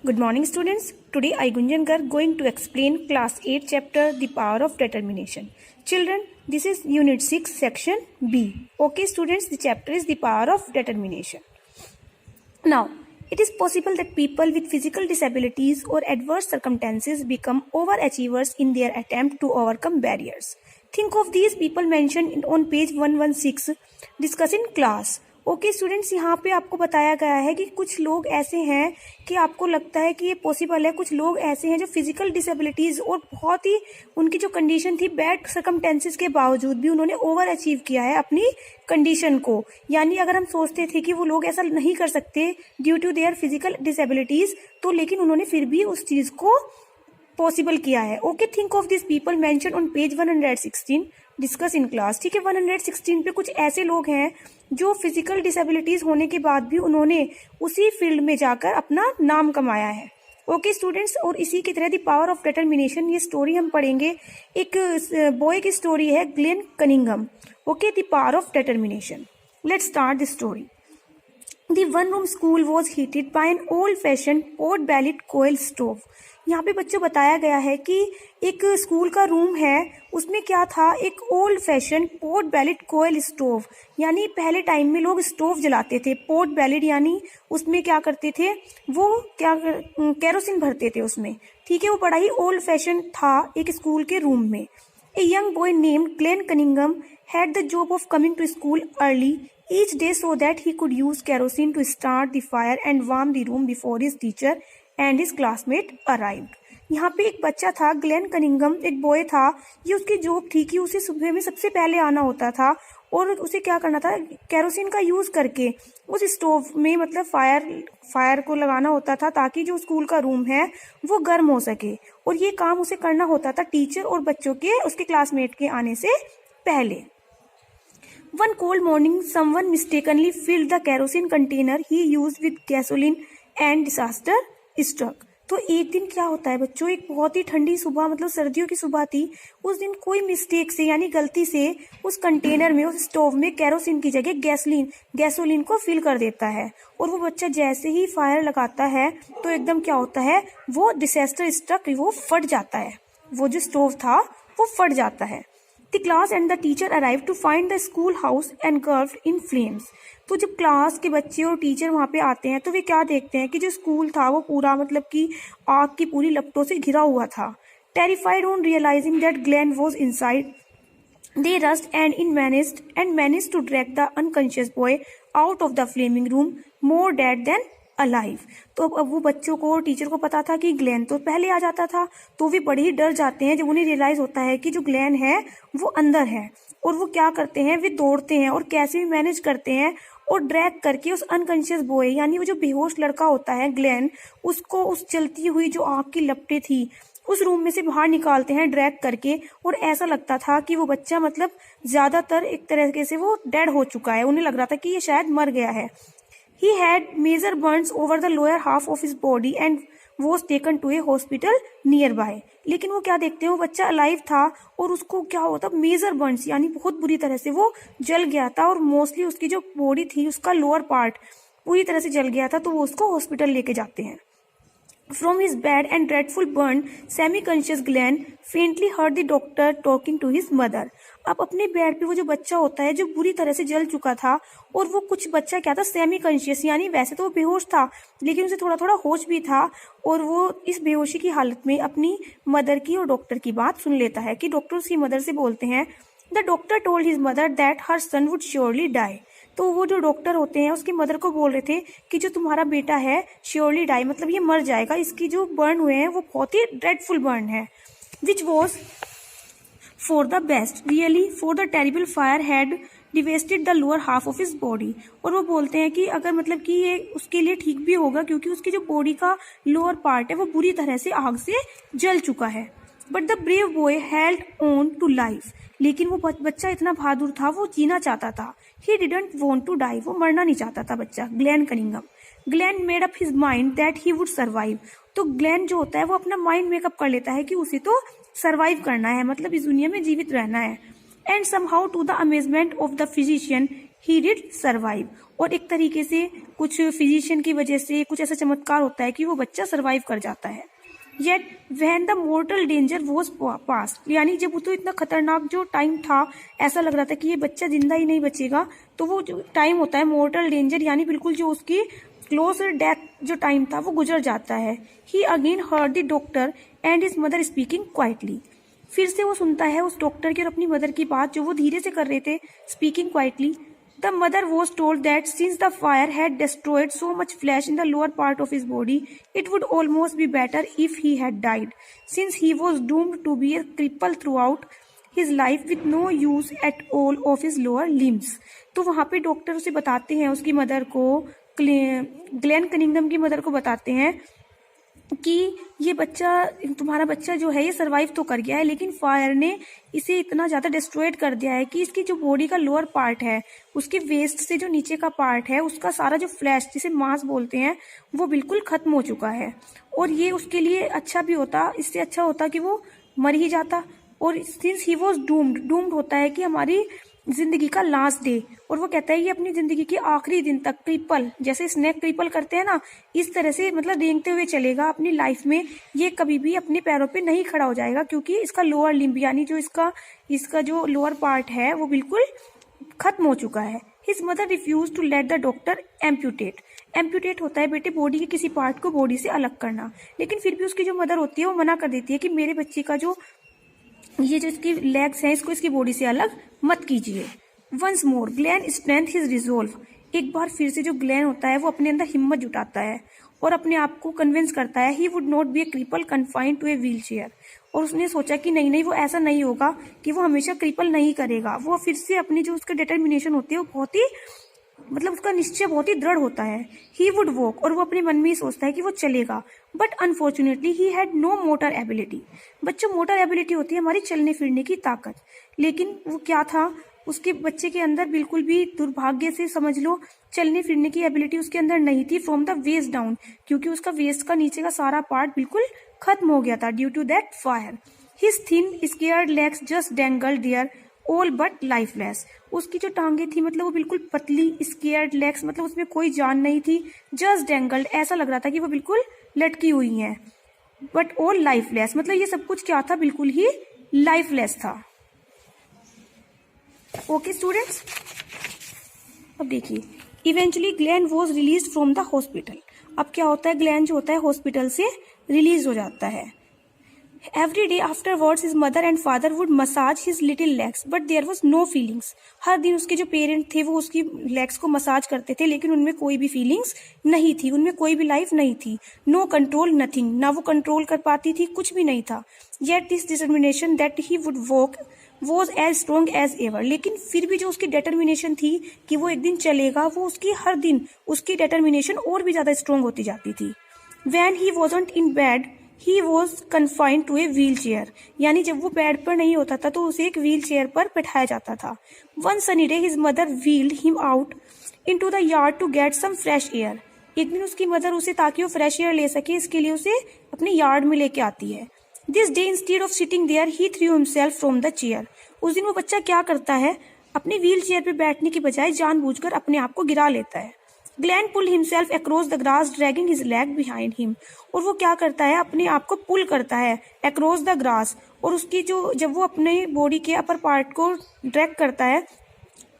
Good morning, students. Today I Gunjan Garg going to explain class 8 chapter The Power of Determination. Children, this is unit 6 section B. Okay students, the chapter is The Power of Determination. Now, it is possible that people with physical disabilities or adverse circumstances become overachievers in their attempt to overcome barriers. Think of these people mentioned on page 116 discuss in class. Okay students, यहाँ पे आपको बताया गया है कि कुछ लोग ऐसे हैं कि आपको लगता है कि ये पॉसिबल है। कुछ लोग ऐसे हैं जो फिजिकल डिसेबिलिटीज और बहुत ही उनकी जो कंडीशन थी बैड सर्कमटेंसेस के बावजूद भी उन्होंने ओवर अचीव किया है अपनी कंडीशन को। यानी अगर हम सोचते थे कि वो लोग ऐसा नहीं कर सकते due to their physical disabilities, तो लेकिन उन्होंने फिर भी उस चीज को पॉसिबल किया है। Okay, think of this people mention on page 116 discuss in class. ठीक है, 116 पे कुछ ऐसे लोग हैं जो फिजिकल डिसेबिलिटीज होने के बाद भी उन्होंने उसी फील्ड में जाकर अपना नाम कमाया है। ओके स्टूडेंट्स, और इसी की तरह द पावर ऑफ डिटरमिनेशन ये स्टोरी हम पढ़ेंगे। एक बॉय की स्टोरी है, Glenn Cunningham. Okay, the power of determination. Let's start the story. The one-room school was heated by an old-fashioned pot-bellied coal stove. यहाँ पे बच्चों बताया गया है कि एक स्कूल का रूम है, उसमें क्या था, एक ओल्ड फैशन पोट बेलिड कोयल स्टोव। यानी पहले टाइम में लोग स्टोव जलाते थे। पोट बेलिड यानी उसमें क्या करते थे, वो क्या केरोसिन भरते थे उसमें। ठीक है, वो बड़ा ही ओल्ड फैशन था एक स्कूल के रूम में। A young boy named Glenn Cunningham had the job of coming to school early each day so that he could use kerosene to start the fire and warm the room before his teacher and his classmate arrived. यहाँ पे एक बच्चा था, Glenn Cunningham एक boy था। ये उसकी job थी कि उसे सुबह में सबसे पहले आना होता था और उसे क्या करना था, केरोसिन का यूज करके उस स्टोव में मतलब फायर को लगाना होता था ताकि जो स्कूल का रूम है वो गर्म हो सके। और ये काम उसे करना होता था टीचर और बच्चों के, उसके क्लासमेट के आने से पहले। One cold morning, someone mistakenly filled the kerosene container he used with gasoline and disaster struck. तो एक दिन क्या होता है बच्चों, एक बहुत ही ठंडी सुबह, मतलब सर्दियों की सुबह थी। उस दिन कोई मिस्टेक से यानी गलती से उस कंटेनर में, उस स्टोव में केरोसिन की जगह गैसोलीन को फिल कर देता है। और वो बच्चा जैसे ही फायर लगाता है तो एकदम क्या होता है, वो डिसास्टर स्ट्रक, वो फट जाता है। वो जो स्टोव था वो फट जाता है। The class and the teacher arrived to find the school house engulfed in flames. तो जब क्लास के बच्चे और टीचर वहाँ पे आते हैं तो वे क्या देखते हैं कि जो स्कूल था वो पूरा मतलब कि आग की पूरी लपटों से घिरा हुआ था। Terrified on realizing that Glenn was inside, they rushed and managed to drag the unconscious boy out of the flaming room, more dead than alive. तो अब वो बच्चों को और टीचर को पता था कि ग्लेन तो पहले आ जाता था, तो वे बड़े ही डर जाते हैं जब उन्हें रियलाइज होता है कि जो ग्लेन है वो अंदर है। और वो क्या करते हैं, वे दौड़ते हैं और कैसे भी मैनेज करते हैं और ड्रैग करके उस अनकॉन्शियस बॉय यानी वो जो बेहोश लड़का होता है ग्लेन, उसको उस जलती हुई जो आग की लपटें थी उस रूम में से बाहर निकालते हैं ड्रैग करके। और ऐसा लगता था कि वो बच्चा मतलब ज्यादातर एक तरीके से वो डेड हो चुका है, उन्हें लग रहा था कि ये शायद मर गया है। He had major burns over the lower half of his body and was taken to a hospital nearby. लेकिन वो क्या देखते हैं, वो बच्चा अलाइव था और उसको क्या होता, मेजर बर्न्स यानी बहुत बुरी तरह से वो जल गया था और मोस्टली उसकी जो बॉडी थी उसका लोअर पार्ट पूरी तरह से जल गया था। तो वो उसको हॉस्पिटल लेके जाते हैं। From his bad and dreadful burn, semi-conscious Glenn faintly heard the doctor talking to his mother. अब अपने बेड पे वो जो बच्चा होता है जो बुरी तरह से जल चुका था, और वो कुछ बच्चा क्या था, सेमी कॉन्शियस यानी वैसे तो वो बेहोश था लेकिन उसे थोड़ा थोड़ा होश भी था। और वो इस बेहोशी की हालत में अपनी मदर की और डॉक्टर की बात सुन लेता है कि डॉक्टर उसकी मदर से बोलते हैं, the doctor told his mother that her son would surely die. तो वो जो डॉक्टर होते हैं उसकी मदर को बोल रहे थे कि जो तुम्हारा बेटा है श्योरली डाई, मतलब ये मर जाएगा, इसकी जो बर्न हुए हैं वो बहुत ही ड्रेडफुल बर्न है। Which was for the best really for the terrible fire had devastated the lower half of his body. और वो बोलते हैं कि अगर मतलब कि ये उसके लिए ठीक भी होगा क्योंकि उसकी जो बॉडी का लोअर पार्ट है वो बुरी तरह से आग से जल चुका है। But the brave boy held on to life. लेकिन वो बच्चा इतना बहादुर था, वो जीना चाहता था। He didn't want to die, वो मरना नहीं चाहता था बच्चा, Glenn Cunningham. Glenn made up his mind that he would survive. तो ग्लेन जो होता है वो अपना माइंड मेकअप कर लेता है कि उसे तो सर्वाइव करना है, मतलब इस दुनिया में जीवित रहना है। And somehow to the amazement of the physician he did survive. और एक तरीके से कुछ फिजिशियन की वजह से कुछ ऐसा चमत्कार होता है कि वो बच्चा सर्वाइव कर जाता है। Yet when the mortar danger was past, यानी जब वो तो इतना खतरनाक जो टाइम था, ऐसा लग रहा था कि ये बच्चा जिंदा ही नहीं बचेगा, तो वो जो टाइम होता है मोर्टल डेंजर, यानी बिल्कुल जो उसकी क्लोज डेथ जो टाइम था वो गुजर जाता है। He again heard the doctor and his mother speaking quietly, फिर से वो सुनता है उस डॉक्टर की और अपनी मदर की बात जो वो धीरे से कर रहे थे, speaking quietly. The mother was told that since the fire had destroyed so much flesh in the lower part of his body, it would almost be better if he had died, since he was doomed to be a cripple throughout his life with no use at all of his lower limbs. तो वहाँ पे doctor उसे बताते हैं, उसकी mother को, Glenn Cunningham की mother को बताते हैं कि ये बच्चा, तुम्हारा बच्चा जो है ये सरवाइव तो कर गया है, लेकिन फायर ने इसे इतना ज़्यादा डिस्ट्रॉयड कर दिया है कि इसकी जो बॉडी का लोअर पार्ट है, उसके वेस्ट से जो नीचे का पार्ट है, उसका सारा जो फ्लैश जिसे मांस बोलते हैं वो बिल्कुल खत्म हो चुका है। और ये उसके लिए अच्छा भी होता, इससे अच्छा होता कि वो मर ही जाता। और सिंस ही वॉज डूम्ड होता है कि हमारी जिंदगी का लास्ट डे, और वो कहता है ये अपनी जिंदगी के आखिरी दिन तक क्रिपल, जैसे स्नेक क्रिपल करते हैं ना, इस तरह से मतलब रेंगते हुए चलेगा अपनी लाइफ में। ये कभी भी अपने पैरों पे नहीं खड़ा हो जाएगा, क्योंकि इसका लोअर लिम्ब यानी जो इसका जो लोअर पार्ट है वो बिल्कुल खत्म हो चुका है। His mother refuse to let the doctor amputate होता है बेटे बॉडी के किसी पार्ट को बॉडी से अलग करना, लेकिन फिर भी उसकी जो मदर होती है वो मना कर देती है कि मेरे बच्चे का जो ये जो इसकी लेग्स हैं इसको इसकी बॉडी से अलग मत कीजिए। Once more Glenn strength his resolve, एक बार फिर से जो ग्लेन होता है वो अपने अंदर हिम्मत जुटाता है और अपने आप को कन्विंस करता है he would not be a cripple confined to a wheelchair. और उसने सोचा कि नहीं वो ऐसा नहीं होगा कि वो हमेशा क्रिपल नहीं करेगा। वो फिर से अपनी जो उसका डिटर्मिनेशन होती है वो बहुत ही मतलब उसका निश्चय बहुत ही दृढ़ होता है। ही वुड वॉक, और वो अपने मन में ही सोचता है कि वो चलेगा, but unfortunately he had no motor ability. बच्चों मोटर एबिलिटी होती है हमारी चलने फिरने की ताकत, लेकिन वो क्या था उसके बच्चे के अंदर बिल्कुल भी दुर्भाग्य से समझ लो चलने फिरने की एबिलिटी उसके अंदर नहीं थी फ्रॉम द वेस्ट डाउन, क्योंकि उसका वेस्ट का नीचे का सारा पार्ट बिल्कुल खत्म हो गया था due to that fire. His thin scarred legs just dangled there all but lifeless, उसकी जो टांगे थी मतलब वो बिल्कुल पतली, स्केयर्ड लेग्स मतलब उसमें कोई जान नहीं थी, जस्ट डेंगल्ड ऐसा लग रहा था कि वो बिल्कुल लटकी हुई हैं, बट ऑल लाइफलेस मतलब ये सब कुछ क्या था, बिल्कुल ही लाइफलेस था। ओके स्टूडेंट्स, अब देखिए eventually Glenn was release from the hospital. अब क्या होता है, ग्लेन जो होता है हॉस्पिटल से रिलीज हो जाता है। Every day afterwards, his mother and father would massage his little legs, but there was no feelings. हर दिन उसके जो पेरेंट थे वो उसकी लेग्स को मसाज करते थे, लेकिन उनमें कोई भी फीलिंग्स नहीं थी, उनमें कोई भी लाइफ नहीं थी। नो कंट्रोल, नथिंग, ना वो कंट्रोल कर पाती थी, कुछ भी नहीं था। Yet this determination that he would walk was as strong as ever. लेकिन फिर भी जो उसकी determination थी कि वो एक दिन चलेगा, वो उसकी हर दिन उसकी determination और भी ज्यादा स्ट्रॉन्ग होती जाती थी। When he wasn't in bed, he was confined to a wheelchair, यानी जब वो बेड पर नहीं होता था तो उसे एक व्हील चेयर पर बैठाया जाता था। One sunny day his mother wheeled him out into the yard to get some fresh air. एक दिन उसकी मदर उसे ताकि वो फ्रेश एयर ले सके इसके लिए उसे अपने यार्ड में लेके आती है। This day instead of sitting there he threw himself from the chair. उस दिन वो बच्चा क्या करता है, अपनी व्हील चेयर पर बैठने की बजाय जानबूझकर अपने आप को गिरा लेता है। Glenn pull himself across the grass dragging his leg behind him, और वो क्या करता है अपने आप को पुल करता है अक्रॉस द ग्रास, और उसकी जो जब वो अपने बॉडी के अपर पार्ट को ड्रैग करता है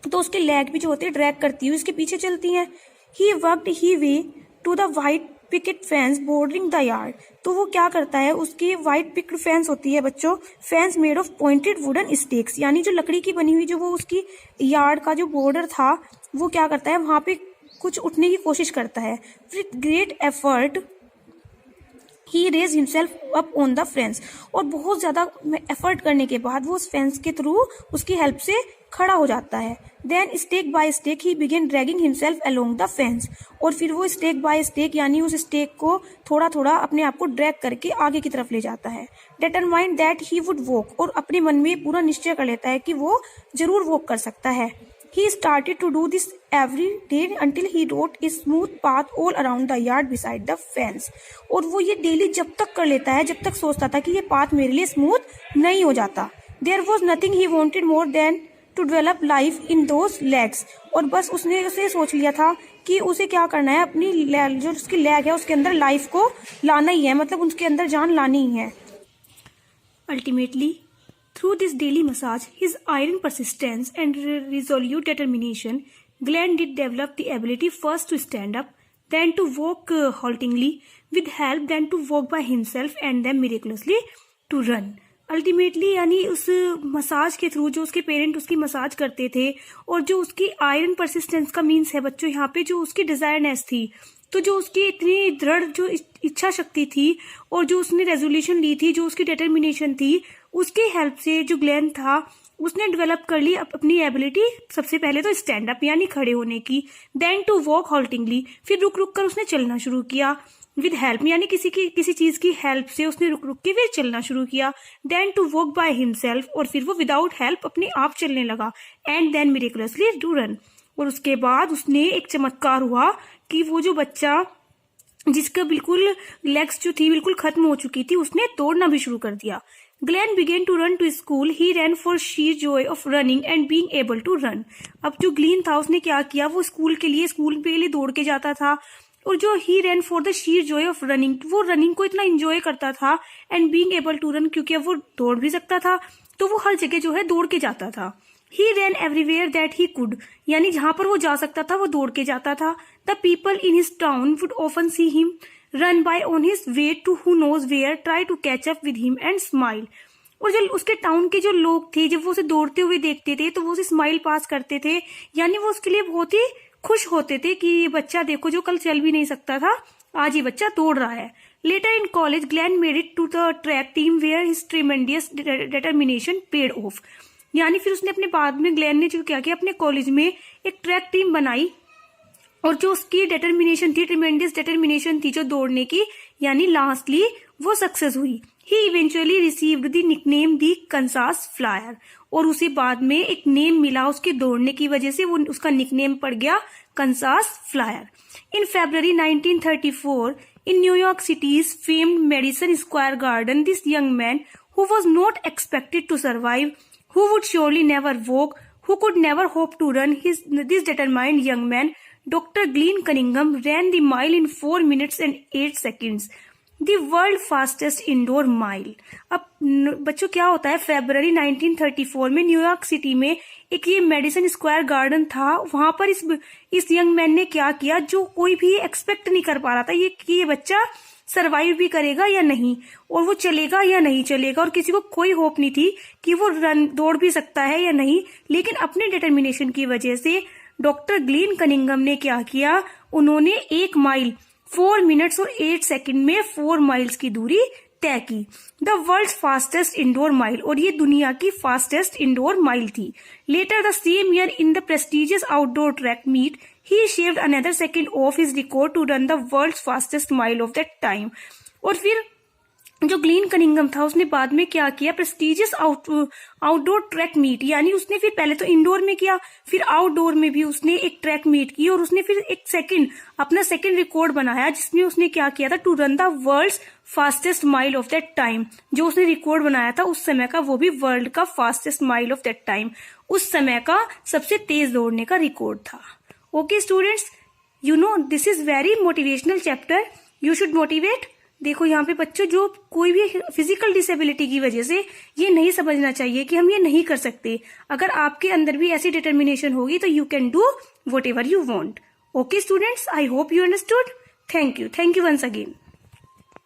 तो उसके लेग भी जो होते हैं ड्रैग करती हुई उसके पीछे चलती हैं। He worked he way to the white picket fence bordering the yard, तो वो क्या करता है उसकी वाइट पिकेट फेंस होती है बच्चों, fence made of pointed wooden stakes, यानी जो लकड़ी की बनी हुई जो वो उसकी यार्ड का जो बॉर्डर था वो क्या करता है वहां पे कुछ उठने की कोशिश करता है। With great effort he raise himself up on the fence, और बहुत ज्यादा एफर्ट करने के बाद वो उस फेंस के थ्रू उसकी हेल्प से खड़ा हो जाता है। Then stake by stake he began dragging himself along the fence, और फिर वो स्टेक बाय स्टेक यानी उस स्टेक को थोड़ा थोड़ा अपने आप को ड्रैग करके आगे की तरफ ले जाता है। Determined that he would walk, और अपने मन में पूरा निश्चय कर लेता है कि वो जरूर वॉक कर सकता है। He started to do this every day until he wrote a smooth path all around the yard beside the fence. और वो ये डेली जब तक कर लेता है जब तक सोचता था कि ये पाथ मेरे लिए स्मूथ नहीं हो जाता। There was nothing he wanted more than to develop life in those legs. और बस उसने उसे सोच लिया था कि उसे क्या करना है, अपनी जो उसकी लेग है उसके अंदर लाइफ को लाना ही है, मतलब उसके अंदर जान लानी ही है। Ultimately through this daily massage, his iron persistence and resolute determination, Glenn did develop the ability first to stand up, then to walk haltingly with help, then to walk by himself and then miraculously to run. Ultimately यानी उस massage के through जो उसके parent उसकी massage करते थे और जो उसकी आयरन परसिस्टेंस का मीन्स है बच्चों यहाँ पे, जो उसकी डिजायरनेस थी, तो जो उसकी इतनी दृढ़ जो इच्छा शक्ति थी और जो उसने रेजोल्यूशन ली थी, जो उसकी डिटर्मिनेशन थी, उसकी हेल्प से जो ग्लेन था उसने डेवलप कर ली अपनी एबिलिटी। सबसे पहले तो स्टैंड अप यानी खड़े होने की, देन टू वॉक हॉल्टिंगली, फिर रुक रुक कर उसने चलना शुरू किया, विद हेल्प यानी किसी चीज की हेल्प से उसने रुक रुक के फिर चलना शुरू किया, then to walk by himself, और फिर वो विदाउट हेल्प अपने आप चलने लगा, and then miraculously to run. और उसके बाद उसने एक चमत्कार हुआ कि वो जो बच्चा जिसका बिल्कुल लेग्स जो थी बिल्कुल खत्म हो चुकी थी, उसने दौड़ना भी शुरू कर दिया। Glenn began to run to school. He ran for sheer joy of running and being able to run. अब जो ग्लीन था उसने क्या किया, वो स्कूल के लिए दौड़ के जाता था, और जो he ran for the sheer joy of running, वो रनिंग को इतना एंजॉय करता था, and being able to run क्योंकि अब वो दौड़ भी सकता था, तो वो हर जगह जो है दौड़ के जाता था। He ran everywhere that he could, यानी जहां पर वो जा सकता था वो दौड़ के जाता था। The people in his town would often see him run by on his way to who knows where, try to catch up with him and smile. और जो उसके टाउन के जो लोग थे जब वो उसे दौड़ते हुए देखते थे तो वो उसे स्माइल पास करते थे, यानी वो उसके लिए बहुत ही खुश होते थे कि ये बच्चा देखो जो कल चल भी नहीं सकता था, आज ये बच्चा दौड़ रहा है। Later in college Glenn made it to the track team where his tremendous determination paid off, यानी फिर उसने अपने बाद में ग्लेन ने जो क्या किया, अपने कॉलेज में एक ट्रैक टीम बनाई, और जो उसकी डिटर्मिनेशन थी, ट्रिमेंडियस डिटर्मिनेशन थी जो दौड़ने की, यानी लास्टली वो सक्सेस हुई। He eventually received the nickname the Kansas flyer, और उसे बाद में एक नेम मिला उसके दौड़ने की वजह से, वो उसका निकनेम पड़ गया Kansas flyer. In February 1934 in New York City's famed Madison Square Garden, this young man who was not expected to survive, who would surely never walk, who could never hope to run, this determined young man, Dr. Glenn Cunningham, ran the mile in 4 minutes and 8 seconds, the world fastest indoor mile. अब बच्चों क्या होता है, फरवरी 1934 में New York city में एक ये Madison Square garden था, वहां पर इस यंग मैन ने क्या किया जो कोई भी एक्सपेक्ट नहीं कर पा रहा था, ये कि ये बच्चा सरवाइव भी करेगा या नहीं, और वो चलेगा या नहीं चलेगा, और किसी को कोई होप नहीं थी कि वो दौड़ भी सकता है या नहीं। लेकिन अपने डिटर्मिनेशन की वजह से डॉक्टर ग्लेन कनिंगम ने क्या किया, उन्होंने 1 माइल 4 मिनट्स और 8 सेकंड में 4 माइल्स की दूरी तय की, the world's fastest indoor mile, और ये दुनिया की फास्टेस्ट इंडोर माइल थी। Later the same year in the prestigious outdoor track meet he shaved another second off his record to run the world's fastest mile of that time. और फिर जो Glenn Cunningham था उसने बाद में क्या किया, प्रेस्टिजियस आउटडोर ट्रैक मीट, यानी उसने फिर पहले तो इंडोर में किया, फिर आउटडोर में भी उसने एक ट्रैक मीट की, और उसने फिर अपना सेकंड रिकॉर्ड बनाया जिसमें उसने क्या किया था, to run the world's fastest mile of that time. जो उसने रिकॉर्ड बनाया था उस समय का, वो भी वर्ल्ड का fastest mile of that time, उस समय का सबसे तेज दौड़ने का रिकॉर्ड था। Okay students, you know this is very motivational chapter, you should motivate. देखो यहाँ पे बच्चों, जो कोई भी फिजिकल डिसेबिलिटी की वजह से ये नहीं समझना चाहिए कि हम ये नहीं कर सकते। अगर आपके अंदर भी ऐसी डिटर्मिनेशन होगी तो you can do whatever you want. Okay students, I hope you understood. Thank you once again.